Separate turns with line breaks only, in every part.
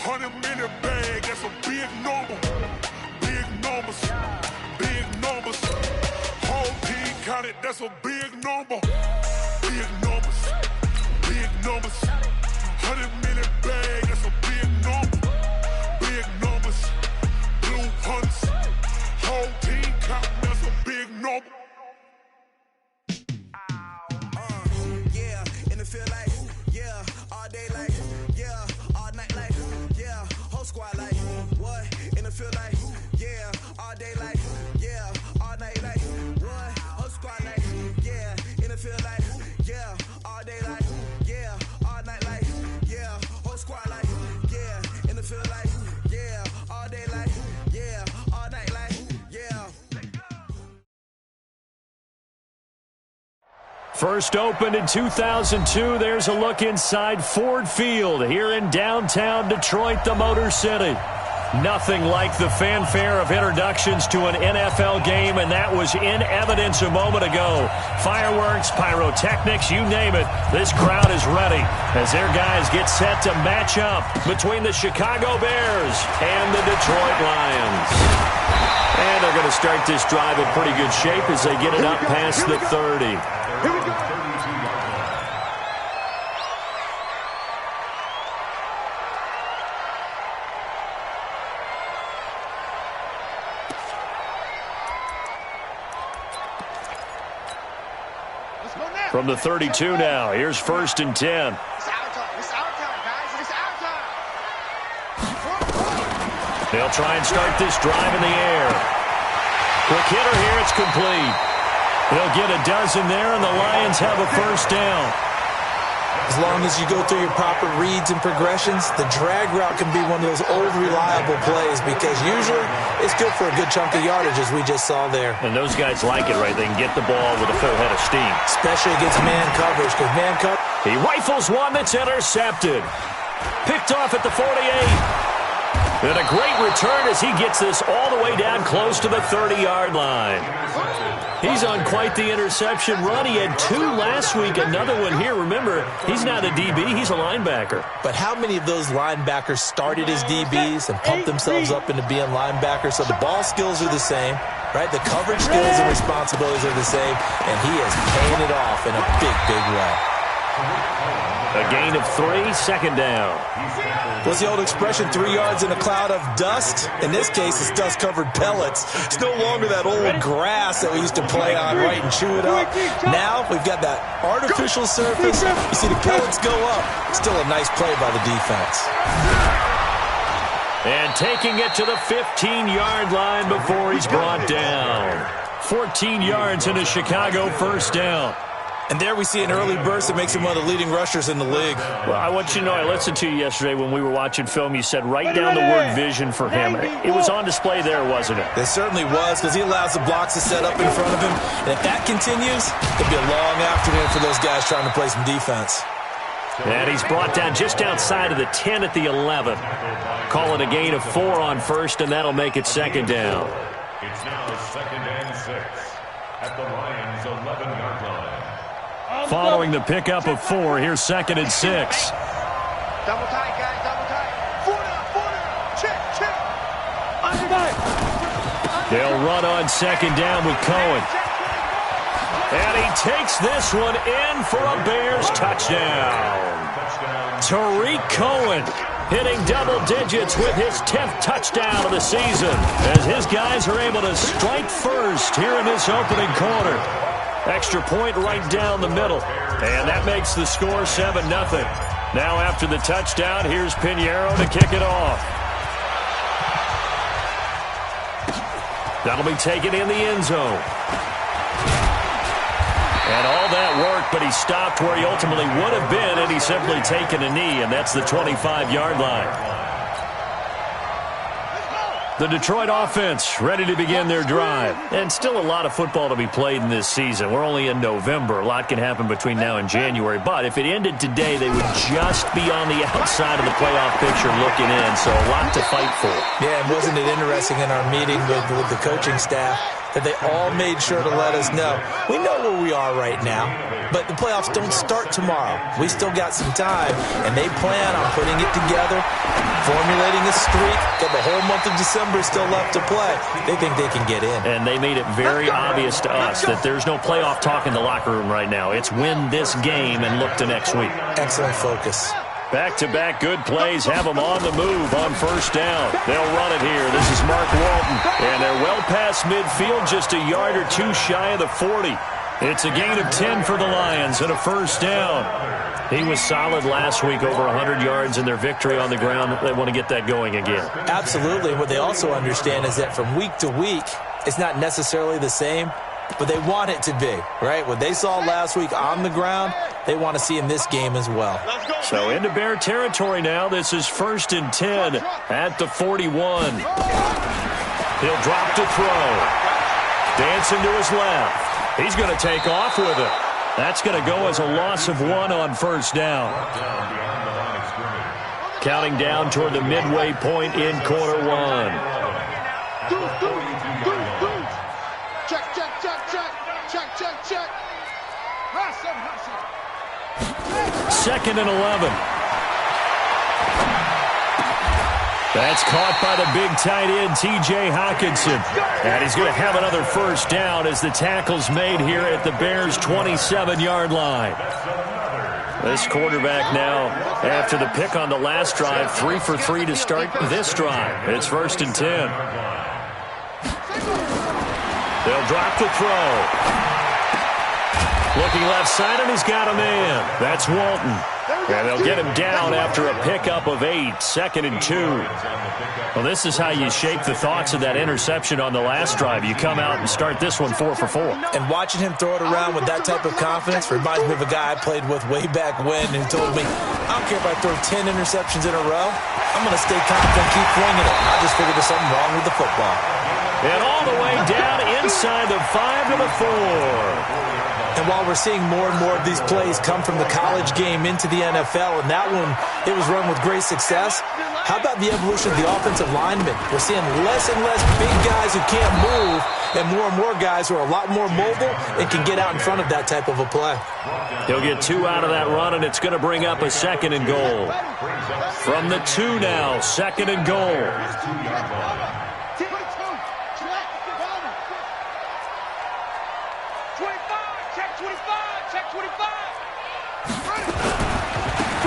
100-minute bag, that's a big number. Big numbers, big numbers. Whole team counted, that's a big number. Big numbers, big numbers. 100-minute bag, that's a big number. Big numbers, blue hunts. Whole team counting, that's a big number.
Yeah, in the field like, yeah, all day like, yeah, all night like, yeah, whole squad like, what? In the field like, yeah, all day like, yeah, all night like, what? Whole squad like, yeah, in the field like, yeah, all day like, yeah, all night like, yeah, whole squad like, yeah, in the field like, yeah, all day like, yeah, all night like, yeah.
First opened in 2002, there's a look inside Ford Field here in downtown Detroit, the Motor City. Nothing like the fanfare of introductions to an NFL game, and that was in evidence a moment ago. Fireworks, pyrotechnics, you name it, this crowd is ready as their guys get set to match up between the Chicago Bears and the Detroit Lions. And they're going to start this drive in pretty good shape as they get it up past the 30.
Here we go.
From the 32 now, here's 1st and 10.
It's our time. It's our time, guys. It's our time.
They'll try and start this drive in the air. Quick hitter here, it's complete. They'll get a dozen there, and the Lions have a first down.
As long as you go through your proper reads and progressions, the drag route can be one of those old reliable plays because usually it's good for a good chunk of yardage, as we just saw there.
And those guys like it, right? They can get the ball with a full head of steam.
Especially against man coverage, because man coverage...
He rifles one that's intercepted. Picked off at the 48. And a great return as he gets this all the way down close to the 30-yard line. He's on quite the interception run. He had 2 last week, another one here. Remember, he's not a DB, he's a linebacker.
But how many of those linebackers started as DBs and pumped themselves up into being linebackers? So the ball skills are the same, right? The coverage skills and responsibilities are the same, and he is paying it off in a big, big way.
A gain of 3, second down.
What's the old expression, 3 yards in a cloud of dust? In this case, it's dust-covered pellets. It's no longer that old grass that we used to play on, right, and chew it up. Now we've got that artificial surface. You see the pellets go up. Still a nice play by the defense.
And taking it to the 15-yard line before he's brought down. 14 yards in a Chicago first down.
And there we see an early burst that makes him one of the leading rushers in the league.
Well, I want you to know, I listened to you yesterday when we were watching film. You said write down the word vision for him. It was on display there, wasn't it?
It certainly was, because he allows the blocks to set up in front of him. And if that continues, it'll be a long afternoon for those guys trying to play some defense.
And he's brought down just outside of the 10 at the 11. Call it a gain of 4 on first, and that'll make it second down.
It's now 2nd and 6 at the Lions' 11-yard line.
Following the pickup of 4, here's 2nd and 6.
Double tight, guys. Double tight. 4 down. Check, check.
They'll run on 2nd down with Cohen. And he takes this one in for a Bears touchdown. Tariq Cohen hitting double digits with his 10th touchdown of the season as his guys are able to strike first here in this opening quarter. Extra point right down the middle. And that makes the score 7-0. Now after the touchdown, here's Pinheiro to kick it off. That'll be taken in the end zone. And all that work, but he stopped where he ultimately would have been, and he's simply taken a knee, and that's the 25-yard line. The Detroit offense ready to begin their drive. And still a lot of football to be played in this season. We're only in November. A lot can happen between now and January. But if it ended today, they would just be on the outside of the playoff picture looking in. So a lot to fight for.
Yeah, and wasn't it interesting in our meeting with the coaching staff? that they all made sure to let us know. We know where we are right now, but the playoffs don't start tomorrow. We still got some time, and they plan on putting it together, formulating a streak. Got the whole month of December still left to play. They think they can get in.
And they made it very obvious to us that there's no playoff talk in the locker room right now. It's win this game and look to next week.
Excellent focus.
Back-to-back good plays have them on the move on first down. They'll run it here. This is Mark Walton. And they're well past midfield, just a yard or two shy of the 40. It's a gain of 10 for the Lions and a first down. He was solid last week, over 100 yards in their victory on the ground. They want to get that going again.
Absolutely. What they also understand is that from week to week, it's not necessarily the same, but they want it to be, right? What they saw last week on the ground, they want to see in this game as well.
So into Bear territory now. This is 1st and 10 at the 41. He'll drop to throw. Dancing to his left. He's going to take off with it. That's going to go as a loss of 1 on first down. Counting down toward the midway point in quarter 1.
Check.
2nd and 11. That's caught by the big tight end, T.J. Hockenson. And he's going to have another first down as the tackle's made here at the Bears' 27-yard line. This quarterback now, after the pick on the last drive, 3 for 3 to start this drive. It's 1st and 10. They'll drop the throw. Looking left side, and he's got a man. That's Walton. And they'll get him down after a pickup of 8, 2nd and 2. Well, this is how you shape the thoughts of that interception on the last drive. You come out and start this one 4 for 4.
And watching him throw it around with that type of confidence reminds me of a guy I played with way back when who told me, I don't care if I throw 10 interceptions in a row, I'm going to stay confident and keep flinging it. I just figured there's something wrong with the football.
And all the way down inside the 5 to the 4.
And while we're seeing more and more of these plays come from the college game into the NFL, and that one, it was run with great success, how about the evolution of the offensive linemen? We're seeing less and less big guys who can't move and more guys who are a lot more mobile and can get out in front of that type of a play.
He'll get 2 out of that run, and it's going to bring up a 2nd and goal. From the 2 now, 2nd and goal.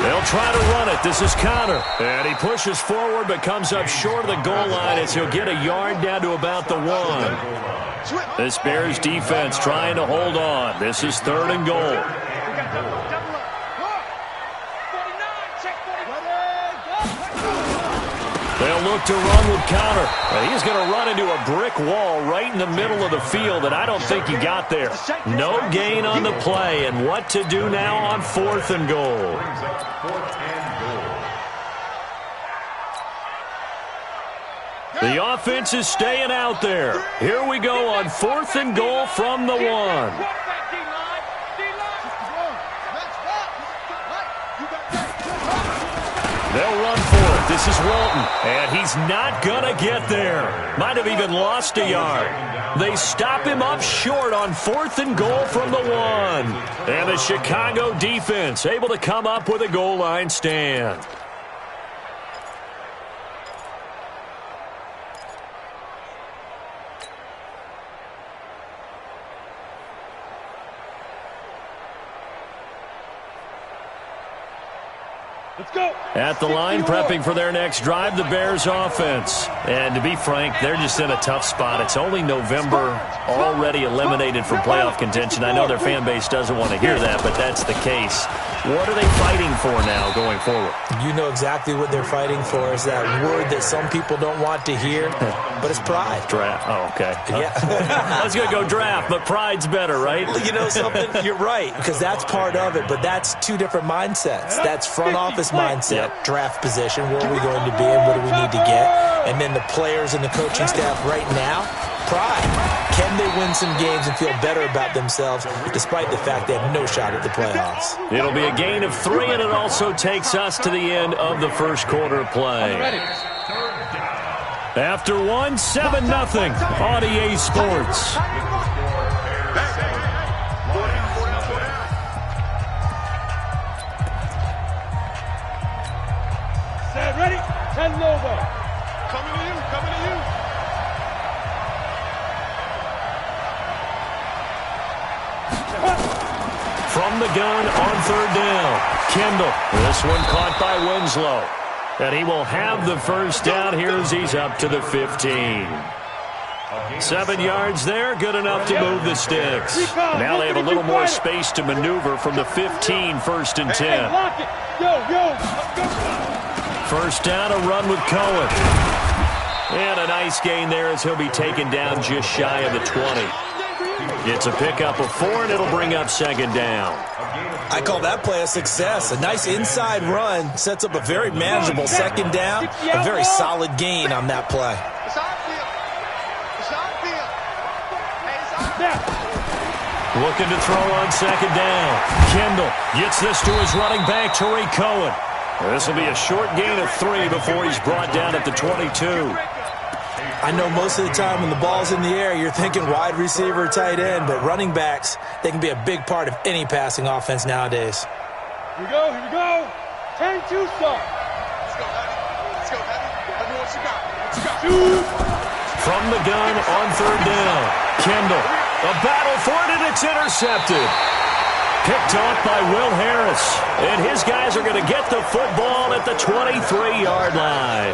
They'll try to run it. This is Connor. And he pushes forward but comes up short of the goal line as he'll get a yard down to about the 1. This Bears defense trying to hold on. This is 3rd and goal. They'll look to run with Connor. He's going to run into a brick wall right in the middle of the field, and I don't think he got there. No gain on the play, and what to do now on 4th and goal. The offense is staying out there. Here we go on 4th and goal from the 1. They'll run for it. This is Walton, and he's not going to get there. Might have even lost a yard. They stop him up short on 4th and goal from the 1. And the Chicago defense able to come up with a goal line stand.
Let's go.
At the line, prepping for their next drive, the Bears offense. And to be frank, they're just in a tough spot. It's only November, already eliminated from playoff contention. I know their fan base doesn't want to hear that, but that's the case. What are they fighting for now going forward?
You know exactly what they're fighting for. Is that word that some people don't want to hear, but it's pride.
Draft. Oh, okay.
Yeah.
I was going to go draft, but pride's better, right?
You know something? You're right, because that's part of it, but that's 2 different mindsets. That's front office mindset, draft position, where are we going to be and what do we need to get? And then the players and the coaching staff right now, pride. Can they win some games and feel better about themselves despite the fact they have no shot at the playoffs?
It'll be a gain of 3, and it also takes us to the end of the first quarter play. After one, 7-0 on EA Sports.
Set, ready? 10 Lobo. Coming to you, coming to you.
From the gun on third down, Kendall. This one caught by Winslow. And he will have the first down here as he's up to the 15. 7 yards there, good enough to move the sticks. Now they have a little more space to maneuver from the 15, first and 10. First down, a run with Cohen. And a nice gain there as he'll be taken down just shy of the 20. It's a pickup of 4, and it'll bring up second down.
I call that play a success. A nice inside run sets up a very manageable second down. A very solid gain on that play.
Looking to throw on second down. Kendall gets this to his running back, Tariq Cohen. This will be a short gain of 3 before he's brought down at the 22.
I know most of the time when the ball's in the air, you're thinking wide receiver, tight end, but running backs, they can be a big part of any passing offense nowadays.
Here we go, here we go. 10-2 start. Let's go, Heavy. Let's go, Heavy. Let me know what you got. What you got? Shoot.
From the gun on third down, Kendall. A battle for it, and it's intercepted. Picked off by Will Harris. And his guys are going to get the football at the 23-yard line.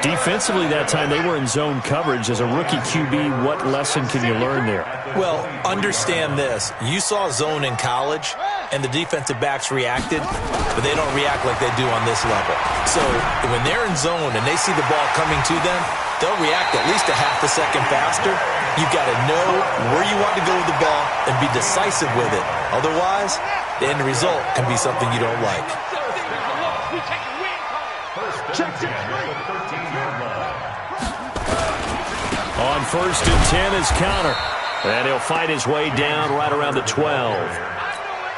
Defensively that time, they were in zone coverage. As a rookie QB, what lesson can you learn there?
Well, understand this. You saw zone in college, and the defensive backs reacted, but they don't react like they do on this level. So when they're in zone and they see the ball coming to them, they'll react at least a half a second faster. You've got to know where you want to go with the ball and be decisive with it. Otherwise, the end result can be something you don't like.
On first and 10 is Counter. And he'll fight his way down right around the 12.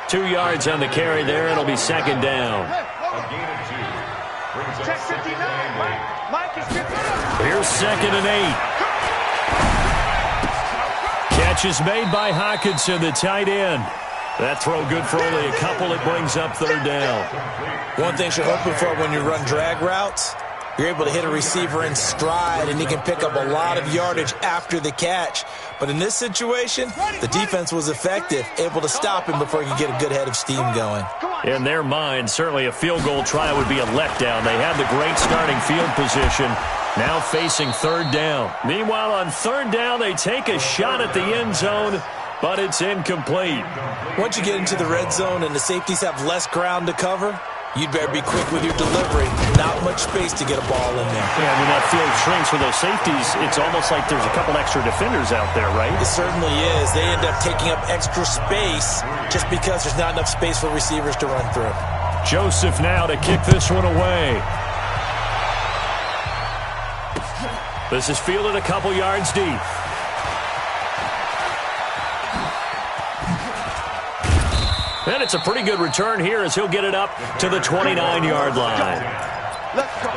2 yards on the carry there. It'll be second down. Here's second and 8. Catch is made by Hockenson, the tight end. That throw good for only a couple. It brings up third down.
One thing you're hoping for when you run drag routes, you're able to hit a receiver in stride, and he can pick up a lot of yardage after the catch. But in this situation, the defense was effective, able to stop him before he could get a good head of steam going.
In their mind, certainly a field goal try would be a letdown. They had the great starting field position, now facing third down. Meanwhile, on third down, they take a shot at the end zone, but it's incomplete.
Once you get into the red zone and the safeties have less ground to cover, you'd better be quick with your delivery. Not much space to get a ball in there.
Yeah, when that field shrinks for those safeties, it's almost like there's a couple extra defenders out there, right?
It certainly is. They end up taking up extra space just because there's not enough space for receivers to run through.
Joseph now to kick this one away. This is fielded a couple yards deep. And it's a pretty good return here as he'll get it up to the 29-yard line.
Let's go.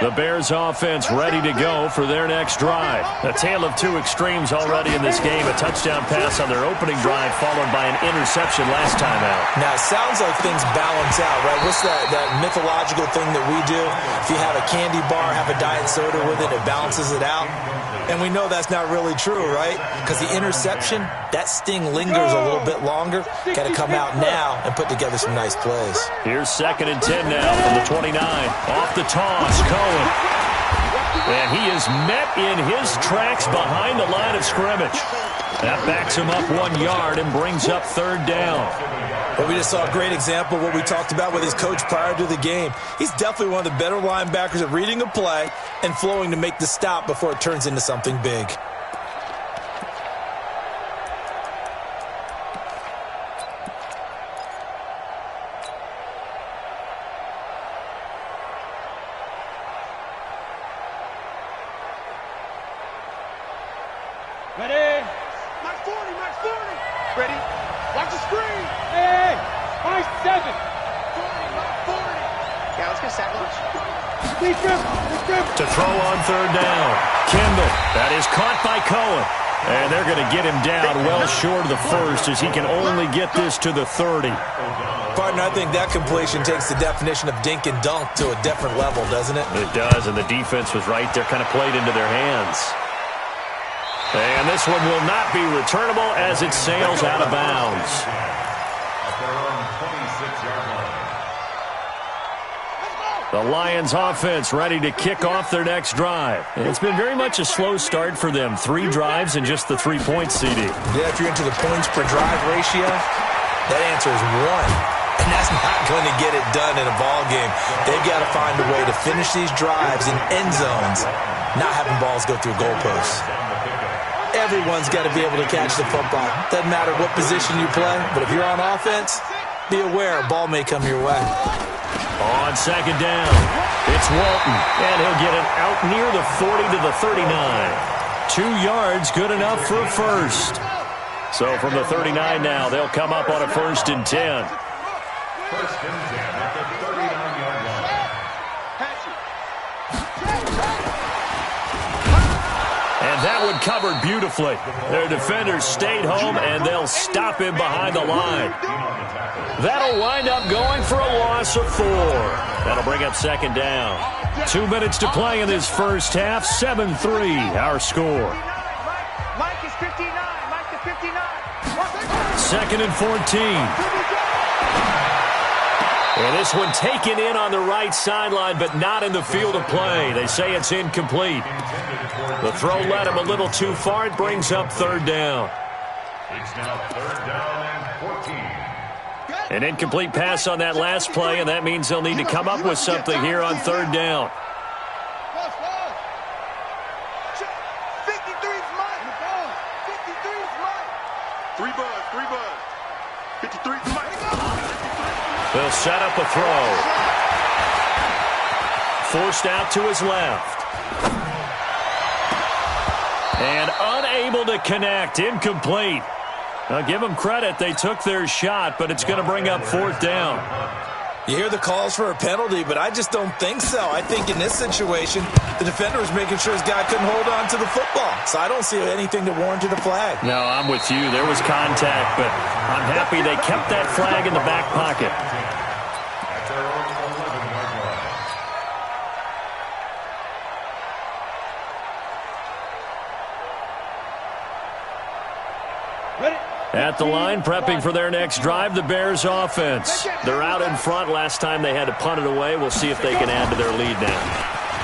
The Bears offense ready to go for their next drive. A tale of two extremes already in this game. A touchdown pass on their opening drive followed by an interception last time out.
Now, it sounds like things balance out, right? What's that mythological thing that we do? If you have a candy bar, have a diet soda with it, it balances it out. And we know that's not really true, right? Because the interception, that sting lingers a little bit longer. Got to come out now and put together some nice plays.
Here's second and 10 now from the 29. Off the toss, Cohen. And he is met in his tracks behind the line of scrimmage. That backs him up 1 yard and brings up third down.
But we just saw a great example of what we talked about with his coach prior to the game. He's definitely one of the better linebackers at reading a play and flowing to make the stop before it turns into something big.
Ready? Mark 40, Mark 40. Ready? Watch the screen. Hey, my 7. 40.
Yeah, let's go 7.
To throw on third down. Kendall. That is caught by Cohen. And they're going to get him down well short of the first as he can only get this to the 30.
Partner, I think that completion takes the definition of dink and dunk to a different level, doesn't it?
It does, and the defense was right there, kind of played into their hands. And this one will not be returnable as it sails out of bounds.
At their own 26-yard line.
The Lions offense ready to kick off their next drive. It's been very much a slow start for them. 3 drives and just the 3 points, CD.
Yeah, if you're into the points per drive ratio, that answer is 1. And that's not going to get it done in a ball game. They've got to find a way to finish these drives in end zones, not having balls go through goalposts. Everyone's got to be able to catch the football. Doesn't matter what position you play, but if you're on offense, be aware a ball may come your way.
On second down, it's Walton, and he'll get it out near the 40 to the 39. 2 yards, good enough for a first. So from the 39 now, they'll come up on a 1st and 10.
1st and 10 at the 39-yard line.
And that one covered beautifully. Their defenders stayed home, and they'll stop him behind the line. That'll wind up going for a loss of 4. That'll bring up second down. 2 minutes to play in this first half. 7-3, our score.
Mike is 59. Mike is 59.
2nd and 14. And this one taken in on the right sideline, but not in the field of play. They say it's incomplete. The throw led him a little too far. It brings up 3rd down.
It's now 3rd down and 14.
An incomplete pass on that last play, and that means they'll need to come up with something here on 3rd down.
53's mine. 53's mine. 3 buzz. 53's mine.
They'll set up a throw. Forced out to his left. And unable to connect. Incomplete. Now, give them credit. They took their shot, but it's going to bring up 4th down.
You hear the calls for a penalty, but I just don't think so. I think in this situation, the defender was making sure his guy couldn't hold on to the football. So I don't see anything to warrant a flag.
No, I'm with you. There was contact, but I'm happy they kept that flag in the back pocket.
At their own 11-yard line.
At the line, prepping for their next drive, the Bears offense. They're out in front. Last time they had to punt it away. We'll see if they can add to their lead now.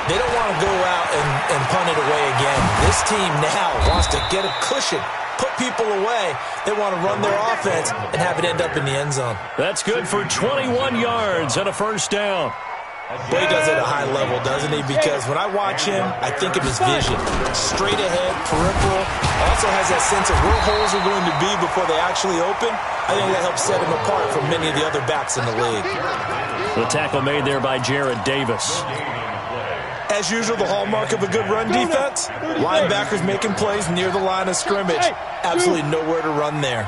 They don't want to go out and punt it away again. This team now wants to get a cushion, put people away. They want to run their offense and have it end up in the end zone.
That's good for 21 yards and a 1st down.
But he does it at a high level, doesn't he? Because when I watch him, I think of his vision. Straight ahead, peripheral. Also has that sense of where holes are going to be before they actually open. I think that helps set him apart from many of the other backs in the league.
The tackle made there by Jared Davis.
As usual, the hallmark of a good run defense, linebackers making plays near the line of scrimmage. Absolutely nowhere to run there.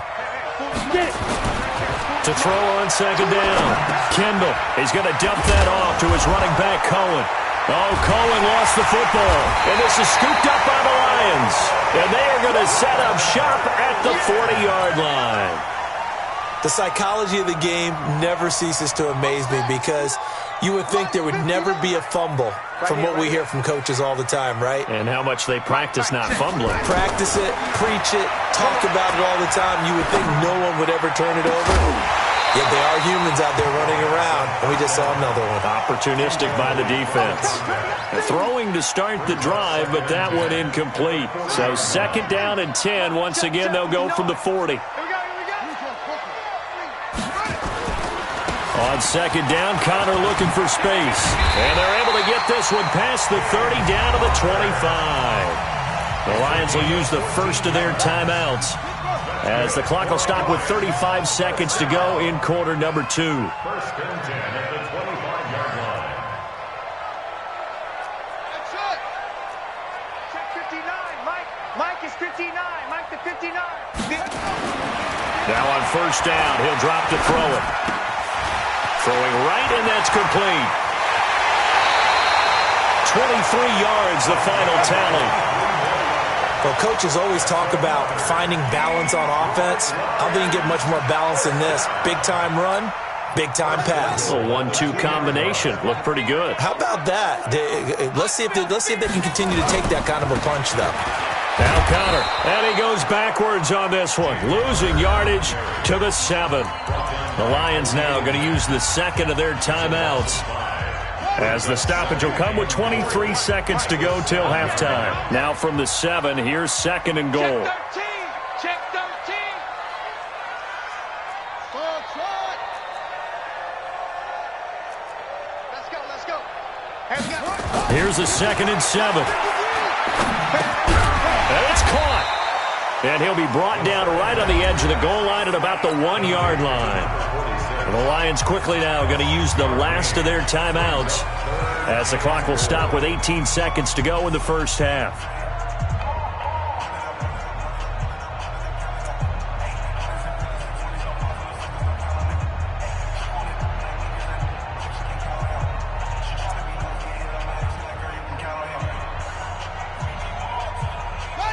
To throw on second down. Kendall, he's going to dump that off to his running back, Cohen. Oh, Cohen lost the football. And this is scooped up by the Lions. And they are going to set up shop at the 40-yard line.
The psychology of the game never ceases to amaze me because you would think there would never be a fumble from what we hear from coaches all the time, right?
And how much they practice not fumbling.
Practice it, preach it, talk about it all the time. You would think no one would ever turn it over. Yet they are humans out there running around, and we just saw another one.
Opportunistic by the defense. Throwing to start the drive, but that one incomplete. So 2nd down and 10. Once again, they'll go from the 40. On 2nd down, Connor looking for space. And they're able to get this one past the 30 down to the 25. The Lions will use the first of their timeouts as the clock will stop with 35 seconds to go in quarter number 2.
1st and 10 at the 25-yard line.
Check 59. Mike is 59. Mike to 59.
Now on first down, he'll drop to throw it. Throwing right, and that's complete. 23 yards, the final tally.
Well, coaches always talk about finding balance on offense. I don't think you get much more balance than this. Big-time run, big-time pass.
A 1-2 combination. Looked pretty good.
How about that? Let's see if they can continue to take that kind of a punch, though.
Now Connor, and he goes backwards on this one, losing yardage to the 7. The Lions now going to use the second of their timeouts, as the stoppage will come with 23 seconds to go till halftime. Now from the 7, here's second and goal.
Check 13. Let's go.
Here's a second and 7. And it's caught. And he'll be brought down right on the edge of the goal line at about the 1-yard line. And the Lions quickly now going to use the last of their timeouts, as the clock will stop with 18 seconds to go in the first half.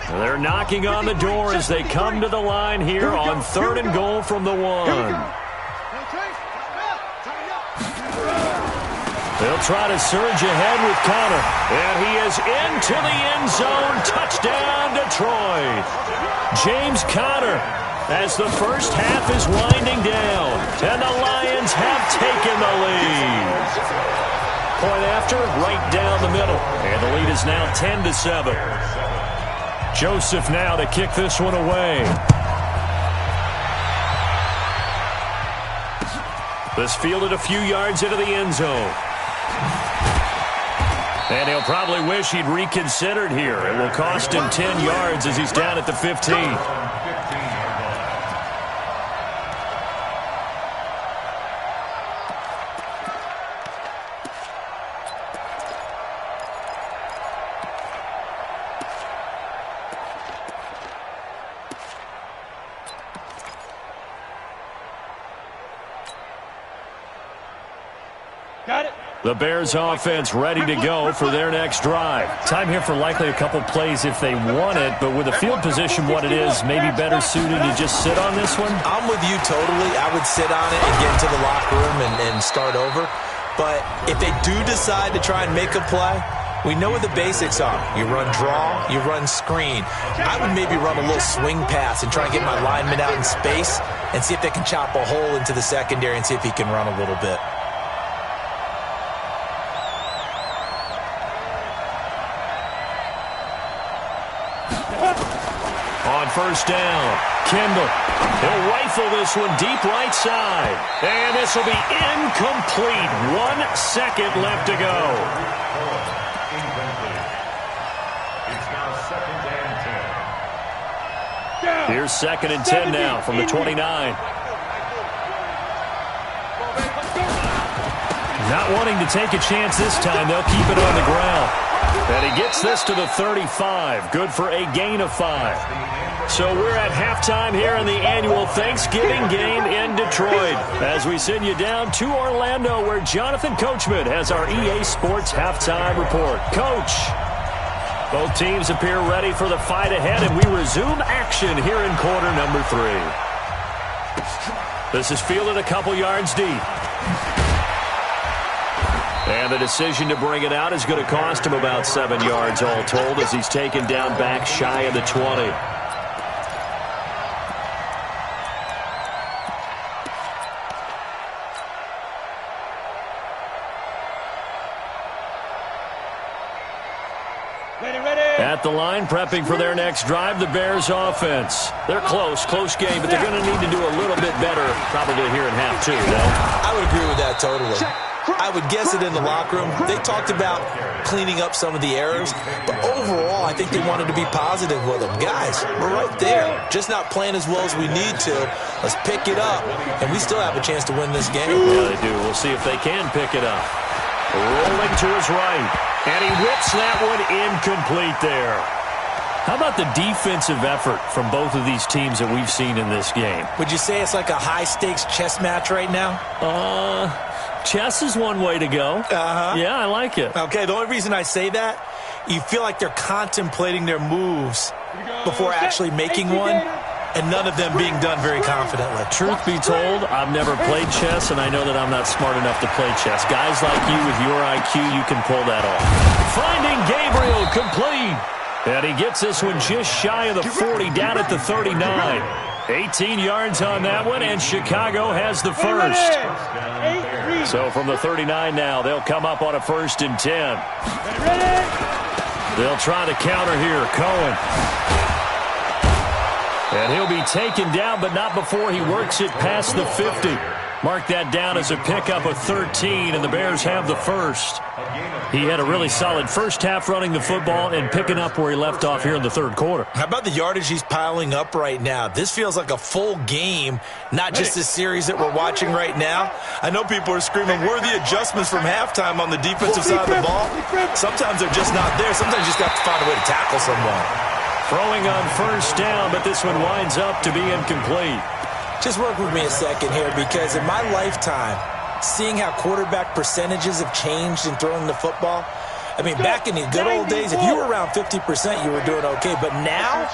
They're knocking on the door as they come to the line here on third and goal from the 1. They'll try to surge ahead with Connor. And he is into the end zone. Touchdown, Detroit. James Conner, as the first half is winding down. And the Lions have taken the lead. Point after, right down the middle. And the lead is now 10-7. Joseph now to kick this one away. This fielded a few yards into the end zone. And he'll probably wish he'd reconsidered here. It will cost him 10 yards as he's down at the 15.
Got it.
The Bears offense ready to go for their next drive. Time here for likely a couple plays if they want it, but with the field position what it is, maybe better suited to just sit on this one?
I'm with you totally. I would sit on it and get into the locker room and start over. But if they do decide to try and make a play, we know what the basics are. You run draw, you run screen. I would maybe run a little swing pass and try and get my lineman out in space and see if they can chop a hole into the secondary and see if he can run a little bit.
On first down, Kendall. He'll rifle this one deep right side. And this will be incomplete. 1 second left to go.
It's now second and 10.
Here's second and 10 now from the 29. Not wanting to take a chance this time, they'll keep it on the ground. And he gets this to the 35. Good for a gain of 5. So we're at halftime here in the annual Thanksgiving game in Detroit, as we send you down to Orlando, where Jonathan Coachman has our EA Sports halftime report. Coach, both teams appear ready for the fight ahead, and we resume action here in quarter number 3. This is fielded a couple yards deep. And the decision to bring it out is going to cost him about 7 yards all told, as he's taken down back shy of the 20. At the line, prepping for their next drive, the Bears offense. They're close game, but they're going to need to do a little bit better probably here in half 2, no?
I would agree with that totally. I would guess it in the locker room. They talked about cleaning up some of the errors, but overall, I think they wanted to be positive with them. Guys, we're right there. Just not playing as well as we need to. Let's pick it up, and we still have a chance to win this game.
Yeah, they do. We'll see if they can pick it up. Rolling to his right, and he whips that one incomplete there. How about the defensive effort from both of these teams that we've seen in this game?
Would you say it's like a high-stakes chess match right now?
Chess is one way to go. Yeah, I like it.
Okay, the only reason I say that, you feel like they're contemplating their moves before actually making one, and none of them being done very confidently.
Truth be told, I've never played chess, and I know that I'm not smart enough to play chess. Guys like you with your IQ, you can pull that off. Finding Gabriel complete. And he gets this one just shy of the 40, down at the 39. 18 yards on that one, and Chicago has the first. So from the 39 now, they'll come up on a 1st and 10. They'll try to counter here. Cohen. And he'll be taken down, but not before he works it past the 50. Mark that down as a pickup of 13, and the Bears have the first. He had a really solid first half running the football and picking up where he left off here in the third quarter.
How about the yardage he's piling up right now? This feels like a full game, not just a series that we're watching right now. I know people are screaming, where are the adjustments from halftime on the defensive side of the ball? Sometimes they're just not there. Sometimes you just have to find a way to tackle someone.
Throwing on 1st down, but this one winds up to be incomplete.
Just work with me a second here, because in my lifetime, seeing how quarterback percentages have changed in throwing the football, I mean, back in the good old days, if you were around 50%, you were doing okay. But now,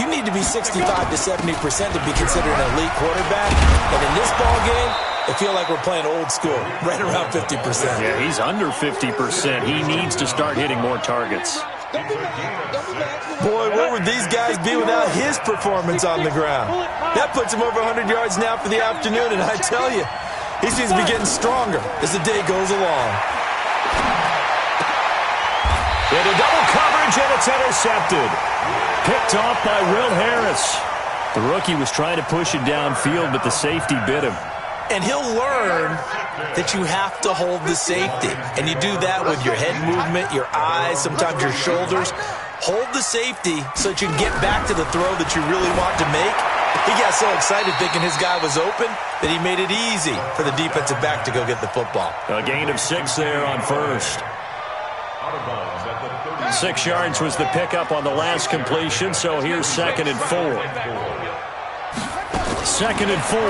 you need to be 65 to 70% to be considered an elite quarterback. And in this ball game, I feel like we're playing old school, right around 50%.
Yeah, he's under 50%. He needs to start hitting more targets.
Boy, where would these guys be without his performance on the ground? That puts him over 100 yards now for the afternoon, and I tell you, he seems to be getting stronger as the day goes along.
Into double coverage, and it's intercepted. Picked off by Will Harris. The rookie was trying to push it downfield, but the safety bit him.
And he'll learn that you have to hold the safety. And you do that with your head movement, your eyes, sometimes your shoulders. Hold the safety so that you can get back to the throw that you really want to make. He got so excited thinking his guy was open that he made it easy for the defensive back to go get the football.
A gain of 6 there on 1st. 6 yards was the pickup on the last completion, so here's 2nd and 4. 2nd and 4.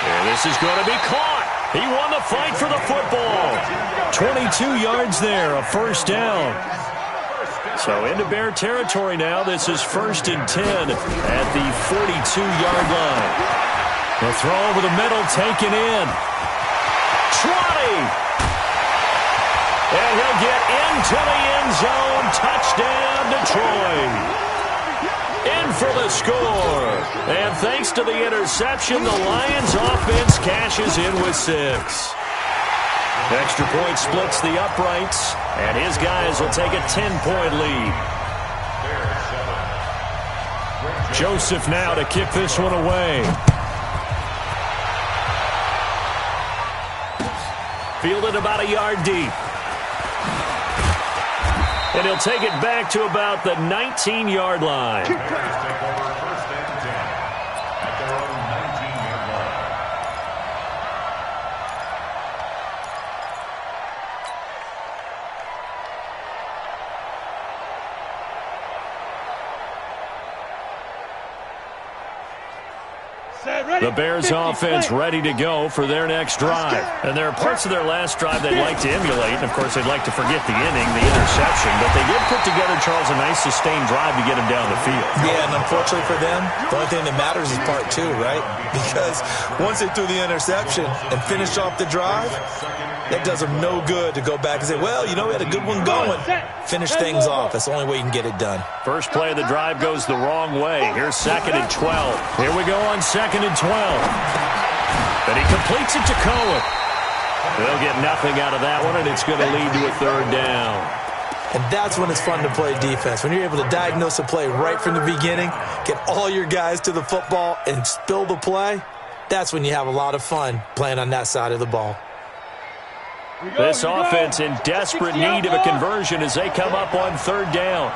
And this is going to be caught. He won the fight for the football. 22 yards there, a 1st down. So into Bear territory now. This is 1st and 10 at the 42-yard line. The throw over the middle taken in. Trotty. And he'll get into the end zone. Touchdown, Detroit. In for the score. And thanks to the interception, the Lions offense cashes in with 6. Extra point splits the uprights, and his guys will take a 10-point lead. Joseph now to kick this one away. Fielded about a yard deep. And he'll take it back to about the 19-yard line. The Bears offense ready to go for their next drive. And there are parts of their last drive they'd like to emulate. And, of course, they'd like to forget the inning, the interception. But they did put together, Charles, a nice sustained drive to get him down the field.
Yeah, and unfortunately for them, the only thing that matters is part 2, right? Because once they threw the interception and finished off the drive, that does them no good to go back and say, well, you know, we had a good one going. Finish things off. That's the only way you can get it done.
First play of the drive goes the wrong way. Here's 2nd and 12. Here we go on 2nd and 12. And he completes it to Cohen. They'll get nothing out of that one, and it's going to lead to a 3rd down.
And that's when it's fun to play defense. When you're able to diagnose a play right from the beginning, get all your guys to the football, and spill the play, that's when you have a lot of fun playing on that side of the ball.
This offense in desperate need of a conversion as they come up on 3rd down.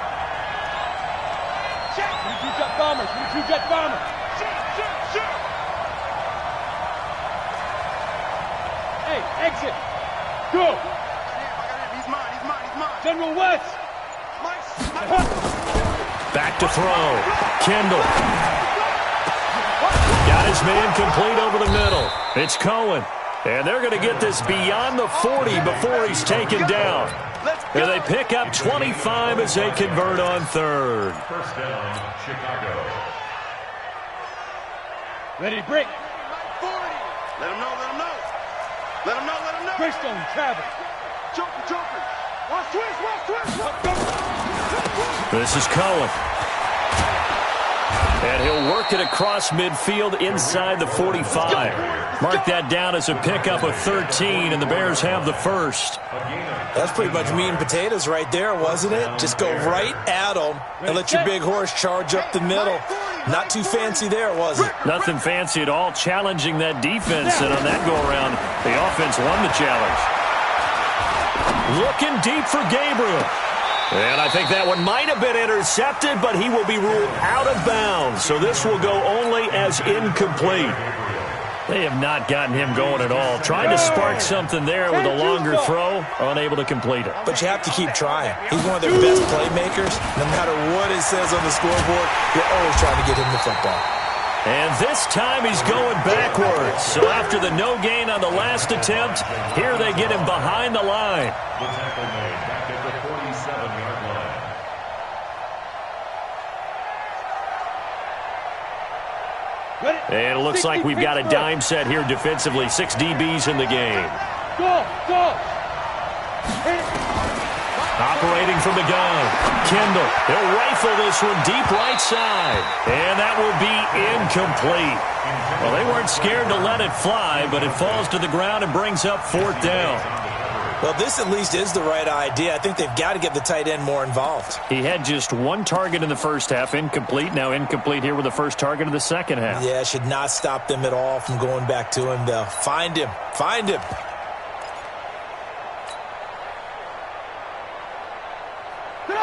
Hey, exit. Go.
He's mine.
General West.
Back to throw. Kendall. Got his man complete over the middle. It's Cohen. And they're going to get this beyond the 40 before he's taken down. And they pick up 25 as they convert on third.
First down, Chicago.
Ready to break.
40. Let him know, let him know. Let him know, let him know.
Greystone, travel.
Joker. Watch twist.
This is Cohen. And he'll work it across midfield inside the 45. Mark that down as a pickup of 13, and the Bears have the first.
That's pretty much meat and potatoes right there, wasn't it? Just go right at them and let your big horse charge up the middle. Not too fancy there, was it?
Nothing fancy at all, challenging that defense, and on that go-around, the offense won the challenge. Looking deep for Gabriel. And I think that one might have been intercepted, but he will be ruled out of bounds. So this will go only as incomplete. They have not gotten him going at all. Trying to spark something there with a longer throw, unable to complete it.
But you have to keep trying. He's one of their best playmakers. No matter what it says on the scoreboard, you're always trying to get him the football.
And this time he's going backwards. So after the no gain on the last attempt, here they get him behind the line.
The tackle made back at the 47-yard line.
And it looks like we've got a dime set here defensively. 6 DBs in the game.
Go.
Operating from the gun. Kendall. He'll rifle this one deep right side. And that will be incomplete. Well, they weren't scared to let it fly, but it falls to the ground and brings up 4th down.
Well, this at least is the right idea. I think they've got to get the tight end more involved.
He had just 1 target in the first half, incomplete. Now incomplete here with the first target of the second half.
Yeah, should not stop them at all from going back to him, though. Find him.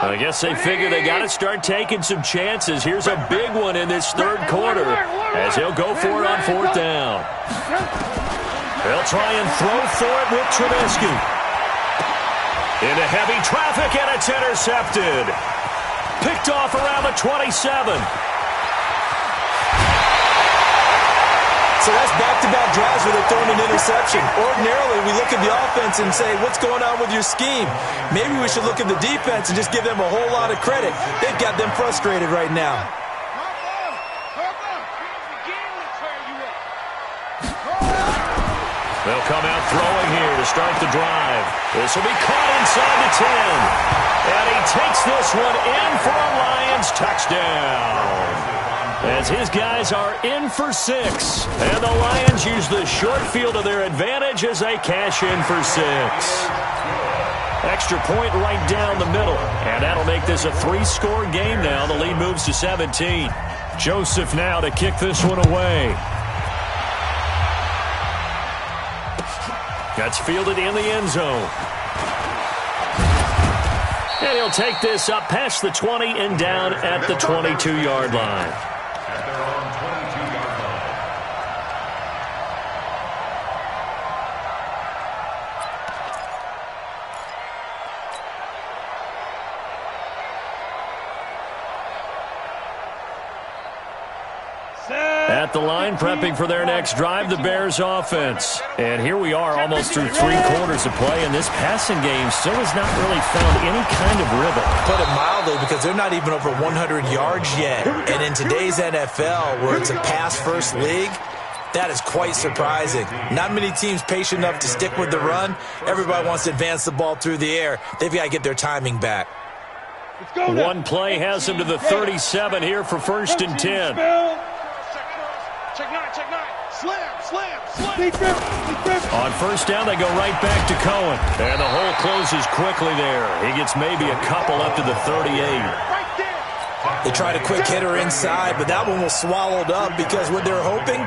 I guess they figure they got to start taking some chances. Here's a big one in this third quarter as he'll go for it on 4th down. They'll try and throw for it with Trubisky. Into heavy traffic, and it's intercepted. Picked off around the 27.
So that's back-to-back drives where they're throwing an interception. Ordinarily, we look at the offense and say, what's going on with your scheme? Maybe we should look at the defense and just give them a whole lot of credit. They've got them frustrated right now.
They'll come out throwing here to start the drive. This will be caught inside the 10. And he takes this one in for a Lions touchdown. As his guys are in for 6. And the Lions use the short field to their advantage as they cash in for 6. Extra point right down the middle. And that'll make this a 3-score game now. The lead moves to 17. Joseph now to kick this one away. That's fielded in the end zone. And he'll take this up past the 20 and down at the 22-yard line.
At their own 22-yard line.
At the line, prepping for their next drive, the Bears offense. And here we are almost through 3 quarters of play, and this passing game still has not really found any kind of rhythm.
Put it mildly, because they're not even over 100 yards yet. And in today's NFL, where it's a pass-first league, that is quite surprising. Not many teams patient enough to stick with the run. Everybody wants to advance the ball through the air. They've got to get their timing back.
One play has them to the 37 here for 1st and 10.
Check nine. Slam.
On 1st down, they go right back to Cohen. And the hole closes quickly there. He gets maybe a couple up to the 38.
They tried a quick hitter inside, but that one was swallowed up because what they're hoping,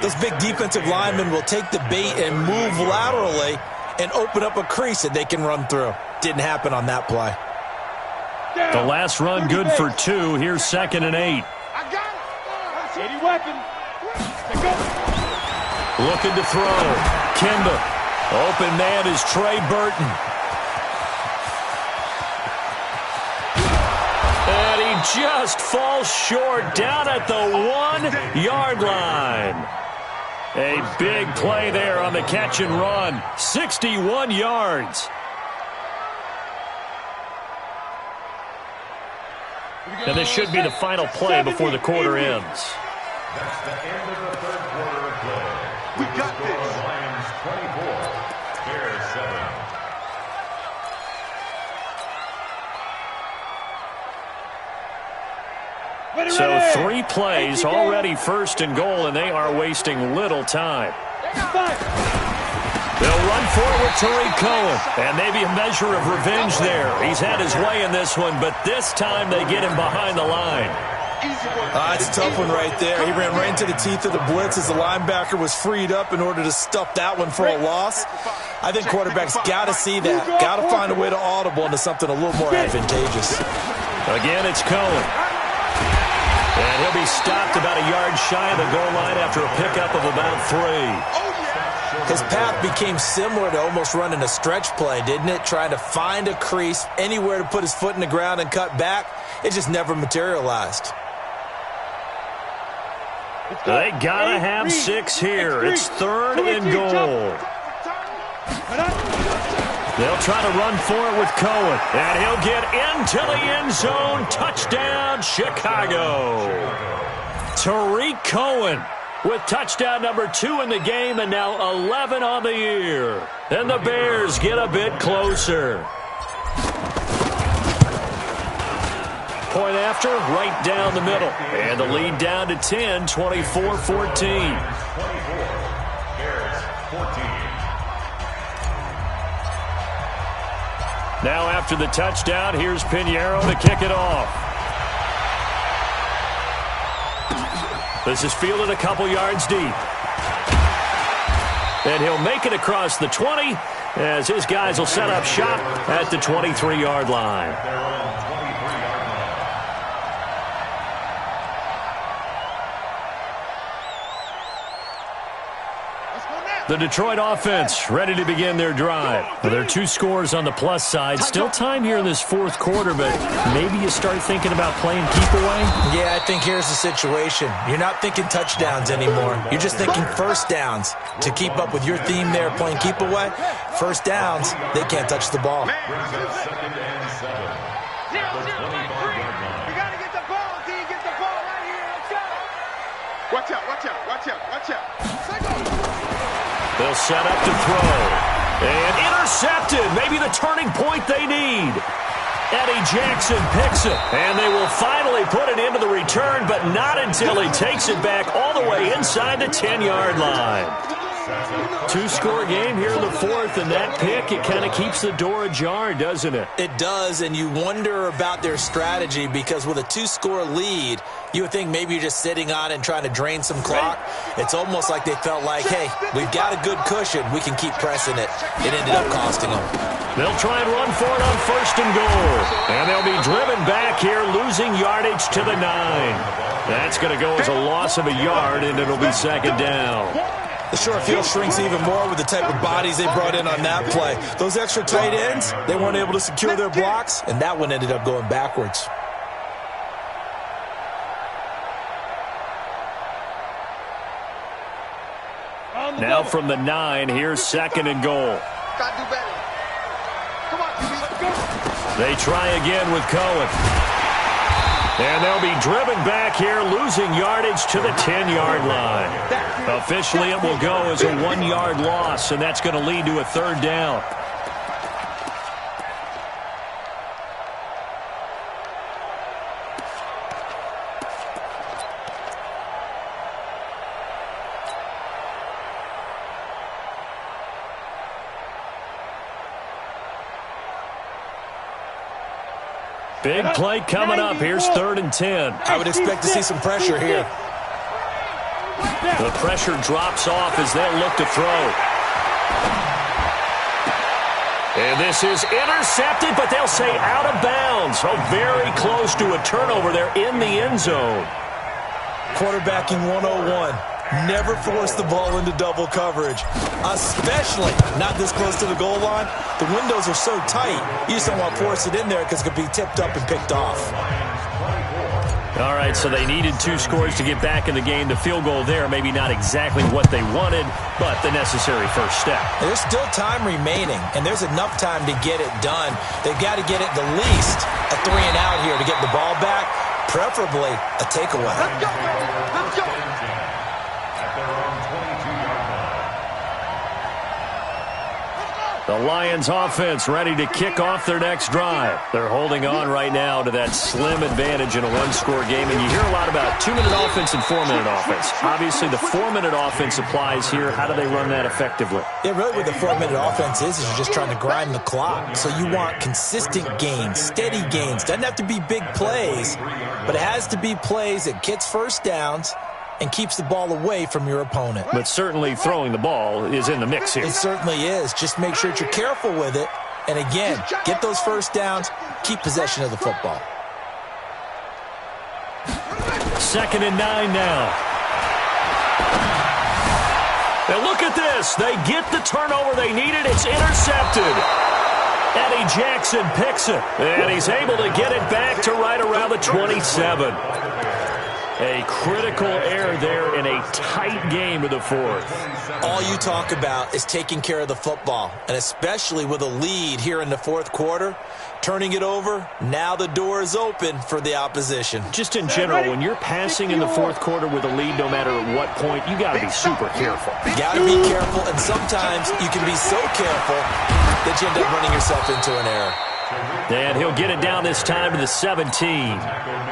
those big defensive linemen will take the bait and move laterally and open up a crease that they can run through. Didn't happen on that play.
The last run good for 2. Here's 2nd and 8.
I got it.
80 weapon.
Looking to throw. Kimba. Open man is Trey Burton. just falls short down at the 1-yard line. A big play there on the catch and run. 61 yards. And this should be the final play before the quarter ends.
That's the end of the third quarter of play.
We got this.
Lions 24, Bears 7.
So 3 plays, already first and goal, and they are wasting little time. They'll run for it with Tariq Cohen, and maybe a measure of revenge there. He's had his way in this one, but this time they get him behind the line.
It's a tough one right there. He ran right into the teeth of the blitz as the linebacker was freed up in order to stuff that one for a loss. I think quarterbacks got to see that. Got to find a way to audible into something a little more advantageous.
Again, it's Cohen. And he'll be stopped about a yard shy of the goal line after a pickup of about 3.
His path became similar to almost running a stretch play, didn't it? Trying to find a crease, anywhere to put his foot in the ground and cut back. It just never materialized.
They gotta have 6 here. It's 3rd and goal. They'll try to run for it with Cohen. And he'll get into the end zone. Touchdown, Chicago. Tariq Cohen with touchdown number 2 in the game and now 11 on the year. And the Bears get a bit closer. Point after, right down the middle. And the lead down to 10, 24-14. Now after the touchdown, here's Pinheiro to kick it off. This is fielded a couple yards deep. And he'll make it across the 20 as his guys will set up shop at the 23-yard line. The Detroit offense ready to begin their drive. Well, there are 2 scores on the plus side. Still time here in this 4th quarter, but maybe you start thinking about playing keep away?
Yeah, I think here's the situation. You're not thinking touchdowns anymore. You're just thinking first downs. To keep up with your theme there, playing keep away, first downs, they can't touch the ball.
Watch out, watch out, watch out, watch out.
They'll set up to throw. And intercepted. Maybe the turning point they need. Eddie Jackson picks it. And they will finally put it into the return, but not until he takes it back all the way inside the 10-yard line. 2-score game here in the 4th, and that pick, it kind of keeps the door ajar, doesn't it?
It does, and you wonder about their strategy because with a 2-score lead, you would think maybe you're just sitting on it and trying to drain some clock. It's almost like they felt like, hey, we've got a good cushion. We can keep pressing it. It ended up costing them.
They'll try and run for it on 1st and goal. And they'll be driven back here, losing yardage to the 9. That's going to go as a loss of a yard, and it'll be 2nd down.
The short field shrinks even more with the type of bodies they brought in on that play. Those extra tight ends, they weren't able to secure their blocks, and that one ended up going backwards.
Now from the 9, here's 2nd and goal.
Gotta do better. Come on, QB.
They try again with Cohen. And they'll be driven back here, losing yardage to the 10-yard line. Officially, it will go as a 1-yard loss, and that's going to lead to a 3rd down. Big play coming up. Here's 3rd and 10.
I would expect to see some pressure here.
The pressure drops off as they'll look to throw. And this is intercepted, but they'll say out of bounds. Oh, very close to a turnover there in the end zone.
Quarterbacking 101. Never force the ball into double coverage, especially not this close to the goal line. The windows are so tight, you just don't want to force it in there because it could be tipped up and picked off.
All right, so they needed 2 scores to get back in the game. The field goal there, maybe not exactly what they wanted, but the necessary first step.
There's still time remaining, and there's enough time to get it done. They've got to get it the least a 3 and out here to get the ball back, preferably a takeaway.
Let's go, baby. Let's go.
At their own 22-yard line.
The Lions offense ready to kick off their next drive. They're holding on right now to that slim advantage in a 1-score game. And you hear a lot about 2-minute offense and 4-minute offense. Obviously, the 4-minute offense applies here. How do they run that effectively?
Yeah, really what the 4-minute offense is you're just trying to grind the clock. So you want consistent gains, steady gains. Doesn't have to be big plays, but it has to be plays that gets first downs and keeps the ball away from your opponent.
But certainly throwing the ball is in the mix here.
It certainly is. Just make sure that you're careful with it. And again, get those first downs, keep possession of the football.
2nd and 9 now. Now look at this. They get the turnover they needed. It's intercepted. Eddie Jackson picks it. And he's able to get it back to right around the 27. A critical error there in a tight game to the 4th.
All you talk about is taking care of the football, and especially with a lead here in the 4th quarter, turning it over, now the door is open for the opposition.
Just in general, when you're passing in the 4th quarter with a lead, no matter at what point, you got to be super careful.
You got to be careful, and sometimes you can be so careful that you end up running yourself into an error.
And he'll get it down this time to the 17.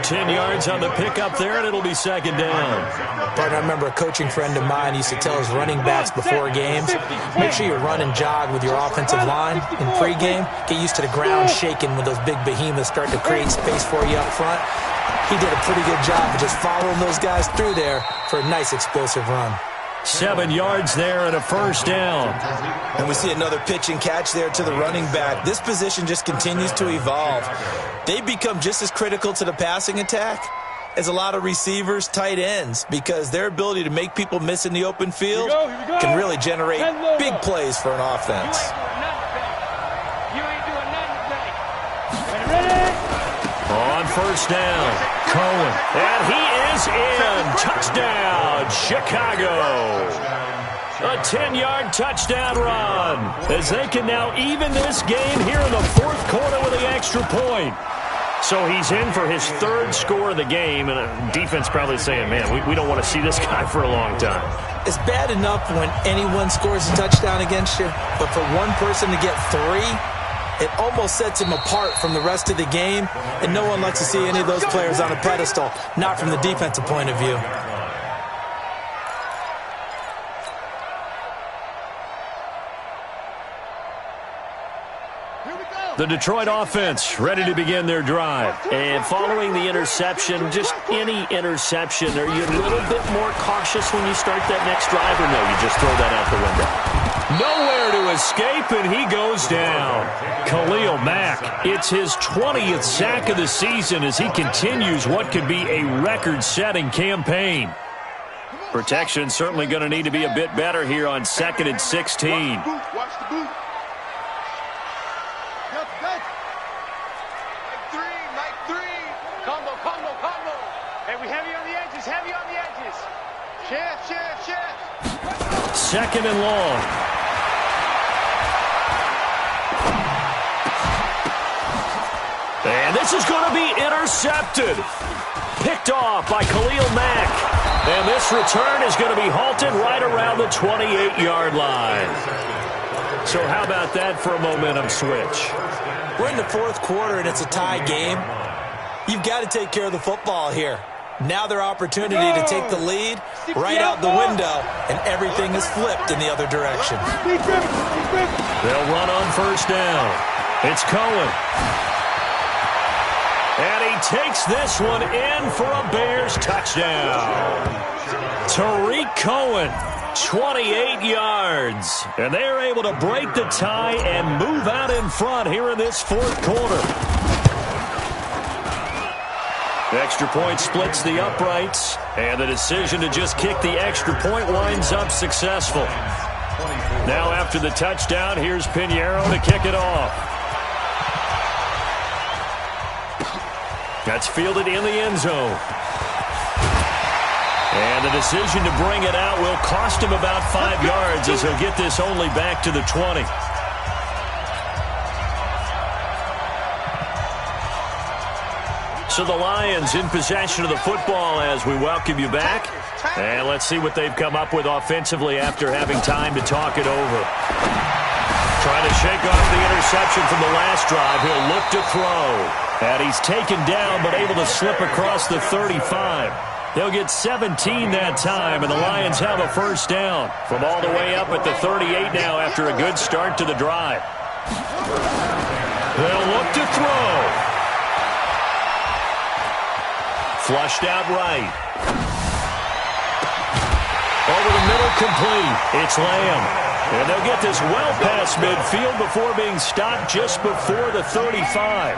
10 yards on the pickup there, and it'll be 2nd down.
Partner, I remember a coaching friend of mine used to tell his running backs before games, make sure you run and jog with your offensive line in pregame. Get used to the ground shaking when those big behemoths start to create space for you up front. He did a pretty good job of just following those guys through there for a nice explosive run.
7 yards there and a 1st down.
And we see another pitch and catch there to the running back. This position just continues to evolve. They become just as critical to the passing attack as a lot of receivers, tight ends, because their ability to make people miss in the open field can really generate big plays for an offense.
On 1st down, Cohen. And he is in. Touchdown, Chicago. A 10-yard touchdown run as they can now even this game here in the 4th quarter with the extra point. So he's in for his 3rd score of the game, and defense probably saying, man, we don't want to see this guy for a long time.
It's bad enough when anyone scores a touchdown against you, but for one person to get 3, it almost sets him apart from the rest of the game, and no one likes to see any of those players on a pedestal, not from the defensive point of view.
The Detroit offense ready to begin their drive. And following the interception, just any interception, are you a little bit more cautious when you start that next drive, or no, you just throw that out the window? Nowhere to escape, and he goes down. Khalil Mack, it's his 20th sack of the season as he continues what could be a record-setting campaign. Protection certainly going to need to be a bit better here on 2nd and 16.
Watch the boot. Hey, we heavy on the edges, heavy on the edges. Shift.
2nd and long. And this is going to be intercepted. Picked off by Khalil Mack. And this return is going to be halted right around the 28-yard line. So how about that for a momentum switch?
We're in the 4th quarter, and it's a tie game. You've got to take care of the football here. Now their opportunity to take the lead right out the window, and everything is flipped in the other direction.
They'll run on 1st down. It's Cohen. And he takes this one in for a Bears touchdown. Tariq Cohen, 28 yards. And they're able to break the tie and move out in front here in this 4th quarter. The extra point splits the uprights, and the decision to just kick the extra point winds up successful. Now after the touchdown, here's Pinheiro to kick it off. That's fielded in the end zone. And the decision to bring it out will cost him about 5 yards as he'll get this only back to the 20. So the Lions in possession of the football as we welcome you back. And let's see what they've come up with offensively after having time to talk it over. Trying to shake off the interception from the last drive. He'll look to throw. And he's taken down but able to slip across the 35. They'll get 17 that time, and the Lions have a first down from all the way up at the 38 now after a good start to the drive. They'll look to throw. Flushed out right. Over the middle, complete. It's Lamb. And they'll get this well past midfield before being stopped just before the 35.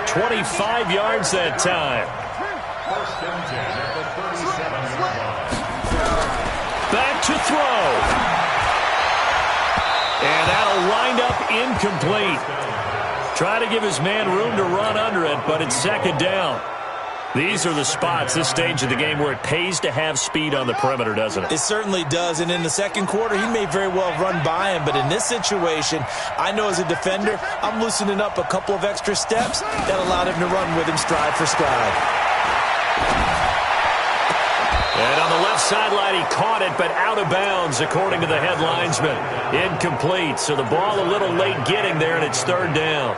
25 yards that time. Back to throw. And that'll wind up incomplete. Try to give his man room to run under it, but it's second down. These are the spots, this stage of the game, where it pays to have speed on the perimeter, doesn't it?
It certainly does, and in the second quarter, he may very well run by him, but in this situation, I know as a defender, I'm loosening up a couple of extra steps that allowed him to run with him stride for stride.
And on the left sideline, he caught it, but out of bounds, according to the head linesman. Incomplete, so the ball a little late getting there, and it's third down.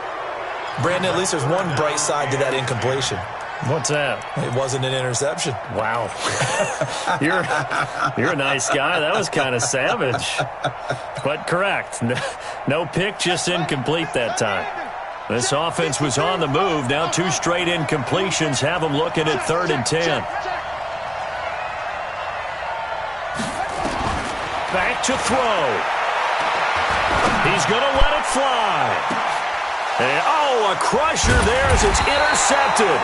Brandon, at least there's one bright side to that incompletion.
What's that?
It wasn't an interception.
Wow. You're a nice guy. That was kind of savage. But correct. No pick, just incomplete that time. This offense was on the move. Now 2 straight incompletions have them looking at 3rd and 10. Back to throw. He's going to let it fly. And, a crusher there as it's intercepted.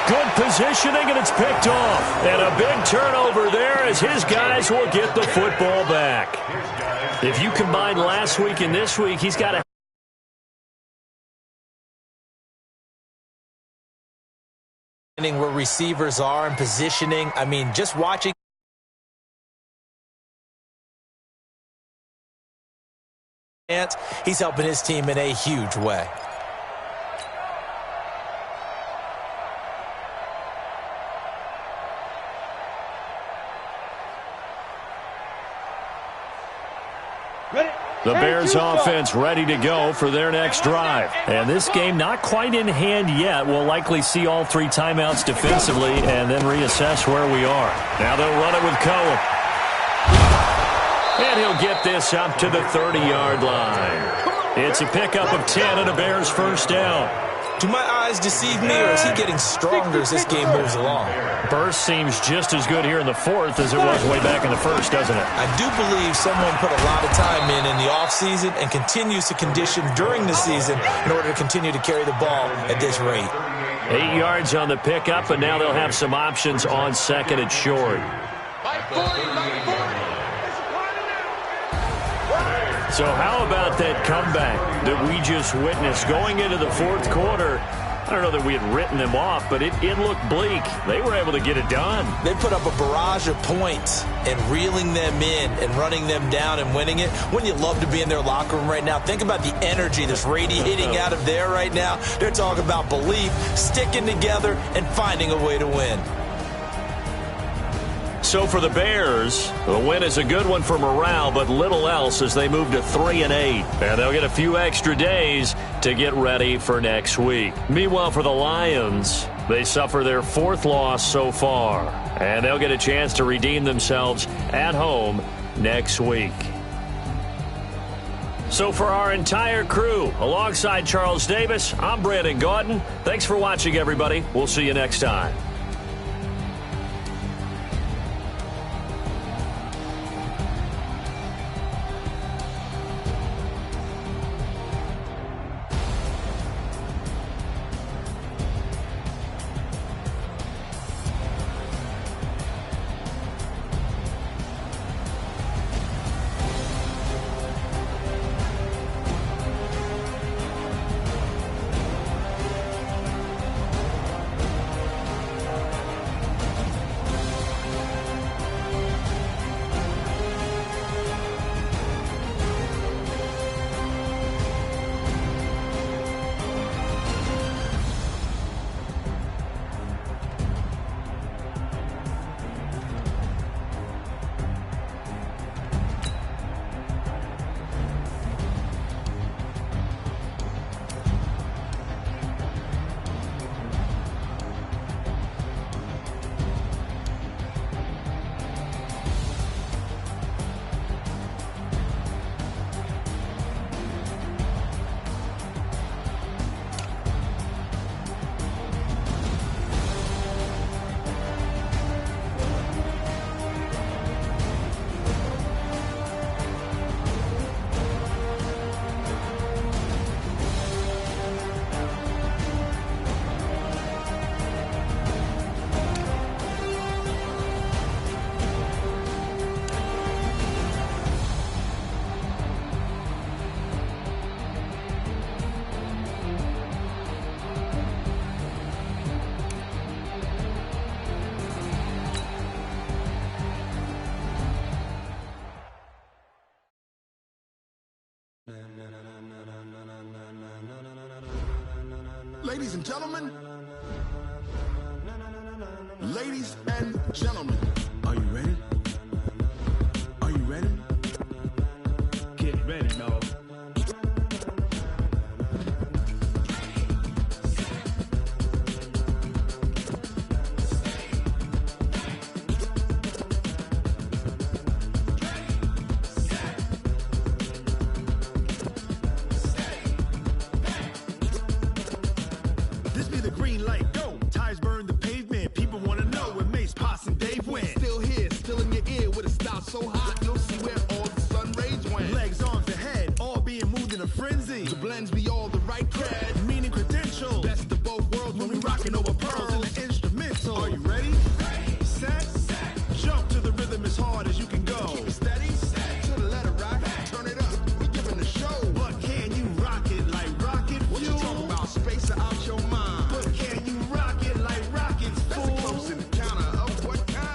Good positioning, and it's picked off. And a big turnover there as his guys will get the football back. If you combine last week and this week, he's got a
where receivers are and positioning. I mean, just watching. He's helping his team in a huge way. The Bears offense ready to go for their next drive. And this game not quite in hand yet. We'll likely see all 3 timeouts defensively and then reassess where we are. Now they'll run it with Cohen. And he'll get this up to the 30-yard line. It's a pickup of 10 and a Bears first down. Do my eyes deceive me, or is he getting stronger as this game moves along? Burst seems just as good here in the 4th as it was way back in the 1st, doesn't it? I do believe someone put a lot of time in the offseason and continues to condition during the season in order to continue to carry the ball at this rate. 8 yards on the pickup, and now they'll have some options on 2nd and short. So how about that comeback that we just witnessed going into the 4th quarter? I don't know that we had written them off, but it looked bleak. They were able to get it done. They put up a barrage of points and reeling them in and running them down and winning it. Wouldn't you love to be in their locker room right now? Think about the energy that's radiating out of there right now. They're talking about belief, sticking together, and finding a way to win. So for the Bears, the win is a good one for morale, but little else as they move to 3-8. And they'll get a few extra days to get ready for next week. Meanwhile, for the Lions, they suffer their 4th loss so far. And they'll get a chance to redeem themselves at home next week. So for our entire crew, alongside Charles Davis, I'm Brandon Gaudin. Thanks for watching, everybody. We'll see you next time.
Ladies and gentlemen. Ladies and gentlemen. Are you ready? Are you ready?
Get ready, dog.
This be the green light, go. Tires burn the pavement. People want to know where Mace, Pops, and Dave went. Still here, still in your ear with a style so hot, you'll see where all the sun rays went. Legs, arms, and head, all being moved in a frenzy. The blends be all the right cred, meaning credentials. Best of both worlds when we rockin' over pearls in the instrumental. Are you ready? Set, jump to the rhythm as hard as you can go. Keep it steady, to the letter rock, turn it up, we giving the show. But can you rock it like rocket fuel? What you talking about, space out your mind? But can you rock it like rockets, fool? That's a close encounter of what kind?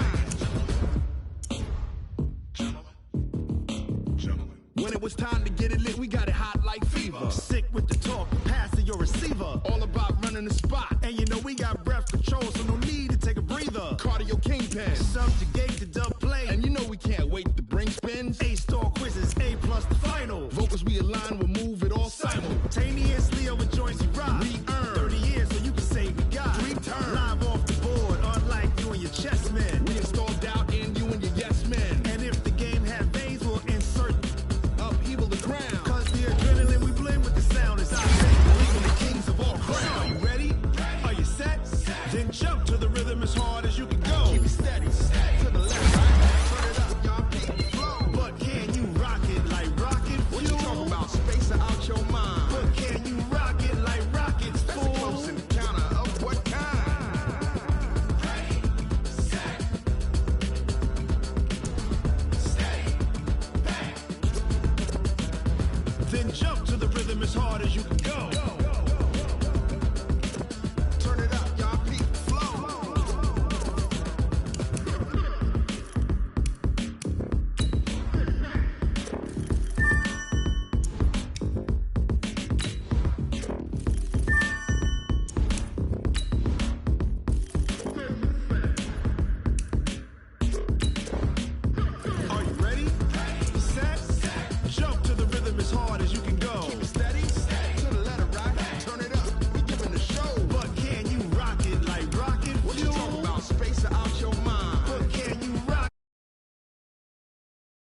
Gentlemen. When it was time to get it lit, we got it hot like fever. Sick with the talk, passing your receiver. All about running the spot. And you know we got breath control, so no need to take a breather. Cardio kingpin, subjugate the dub play. And you know we can't wait to bring spins. A-star quizzes, A+ the final. Vocals we align, we'll move it all simultaneously over joints we rock. We earn 30 years, so you can say we got 3 turns. Live off the board, unlike you and your chess men. We install doubt in you and your yes men. And if the game had veins, we'll insert upheaval the ground. Cause the adrenaline we blend with the sound is our thing. Leaving the kings of all crowns. Are you ready? Are you set? Then jump to the rhythm as hard as you can go. Keep it steady, to the left, right. Turn it up, y'all keep the flow. But can you rock it like rocket fuel? What you talking about? Space out your mind. But can you rock it like rockets, fool? That's a close encounter of what kind? Then jump to the rhythm as hard as you can